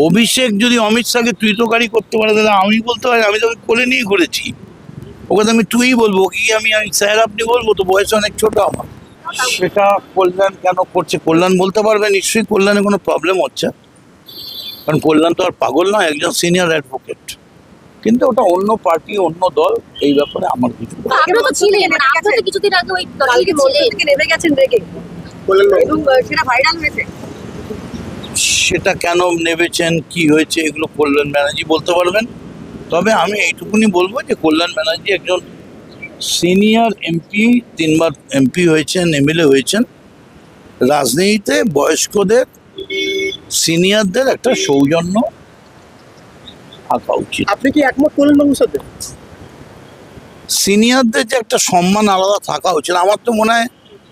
অভিষেক যদি অমিত শাহকে তুইতকারী করতে পারে তাহলে আমি বলতে পারি আমি তোকে কোলে নিয়ে ঘুরেছি, ওকে তো আমি তুই বলবো, কি আমি স্যার আপনি বলবো, তো বয়স অনেক ছোট আমার। সেটা কল্যাণ কেন করছে, কল্যাণ বলতে পারবে, নিশ্চয়ই কল্যাণে কোনো প্রবলেম হচ্ছে, কারণ কল্যাণ তো আর পাগল নয়, একজন সিনিয়র অ্যাডভোকেট, কিন্তু ওটা অন্য পার্টি অন্য দল, এই ব্যাপারে আমার কিছু আপনারা তো ছিলেন, আপনারা তো কিছুদিন আগে ওই দলকে ছিলেন, নেমে গেছেন রেগে, এবং সেটা ভাইরাল হয়েছে। সেটা কেন নেবেছেন, কি হয়েছে, এগুলো কল্যাণ ব্যানার্জি বলতে পারবেন। তবে আমি এইটুকুনি বলবো যে কল্যাণ ব্যানার্জি একজন সিনিয়র এমপি, 3বার এমপি হয়েছেন, এমএলএ হয়েছেন। রাজনীতিতে বয়স্কদের, সিনিয়রদের একটা সৌজন্য থাকা উচিত। আপনি কি একমত করেন বাবুর সাথে? সিনিয়রদের যে একটা সম্মান আলাদা থাকা উচিত, আমার তো মনে হয়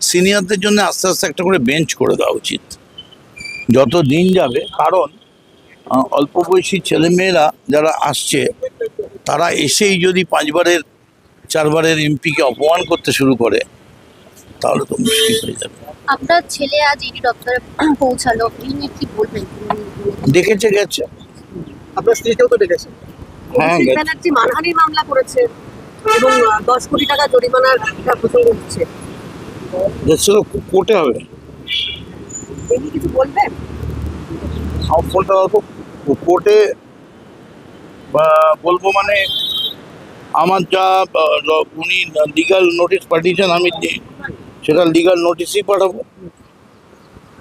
সিনিয়রদের জন্য আস্তে আস্তে একটা করে বেঞ্চ করে দেওয়া উচিত যত দিন যাবে, কারণ অল্প বয়সী ছেলেমেয়েরা যারা আসছে তারা এসেই যদি 5বারের 4বারের এমপিকে অপমান করতে শুরু করে তাহলে তো মুশকিল হয়ে যাবে। আপনার ছেলে আজ ইডি দপ্তরে পৌঁছালো, এই নিয়ে কি বলবেন? দেখেছে গেছে, আপনার স্ত্রীকেও তো দেখেছেন। হ্যাঁ অভিষেক গেছে। ব্যানার্জি মানহানির মামলা করেছে এবং 10 কোটি টাকা জরিমানার একটা প্রসঙ্গ উঠছে, সেটা কোর্টে হবে, এই নিয়ে কিছু বলবেন? ফোনটা কোর্টে বলবো মানে আমার যা উনি লিগাল নোটিশ পাঠিয়েছেন আমি সেটা লিগাল নোটিশই পাঠাবো।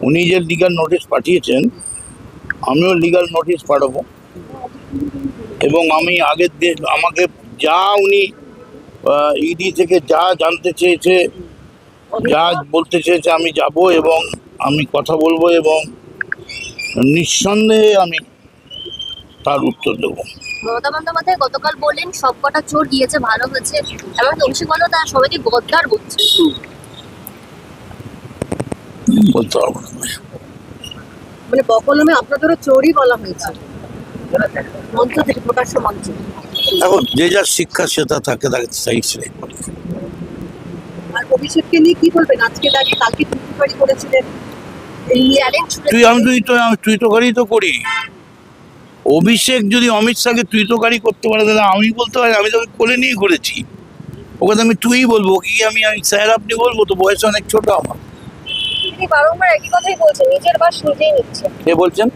উনি যে লিগাল নোটিশ পাঠিয়েছেন আমিও লিগাল নোটিশ পাঠাবো, এবং আমি আগের দিন আমাকে যা উনি ইডি থেকে যা জানতে চেয়েছে, যা বলতে চেয়েছে আমি যাব এবং আমি কথা বলবো এবং নিঃসন্দেহে আমি তার উত্তর দেবো। মমতা বন্দ্যোপাধ্যায় গতকাল বললেন সবকটা চোর গিয়েছে, ভালো হয়েছে, এমনকি অভিষেক বন্দ্যোপাধ্যায় সবাইকে গদ্দার বলছে। বলতে পারবো না। মানে বকলমে আপনাদেরও চোরই বলা হয়েছে মঞ্চ থেকে, প্রকাশ্য মঞ্চ। এখন যে যার শিক্ষা সেটা থাকে, তাকে সেই সেটাই করে। আর অভিষেককে নিয়ে কি বলবেন? আজকে দাঁড়িয়ে কালকে টুইট করেছিলেন, এই চ্যালেঞ্জ তুইতকারী তো করি। অভিষেক যদি অমিত শাহকে তুইতকারী করতে পারে তাহলে আমি বলতে পারি আমি তোকে কোলে নিয়ে ঘুরেছি, ওকে তো আমি তুই বলবো, কি আমি স্যার আপনি বলবো, তো বয়স অনেক ছোট আমার। তিনি বারংবার একই কথাই বলছেন, নিজের বাস নিজেই নিচ্ছে। কে বলছেন?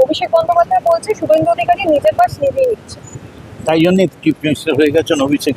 অভিষেক বন্দ্যোপাধ্যায় বলছে শুভেন্দু অধিকারী নিজের বাস নিজেই নিচ্ছে। তাই জন্য চিফ মিনিস্টার হয়ে গেছেন অভিষেক।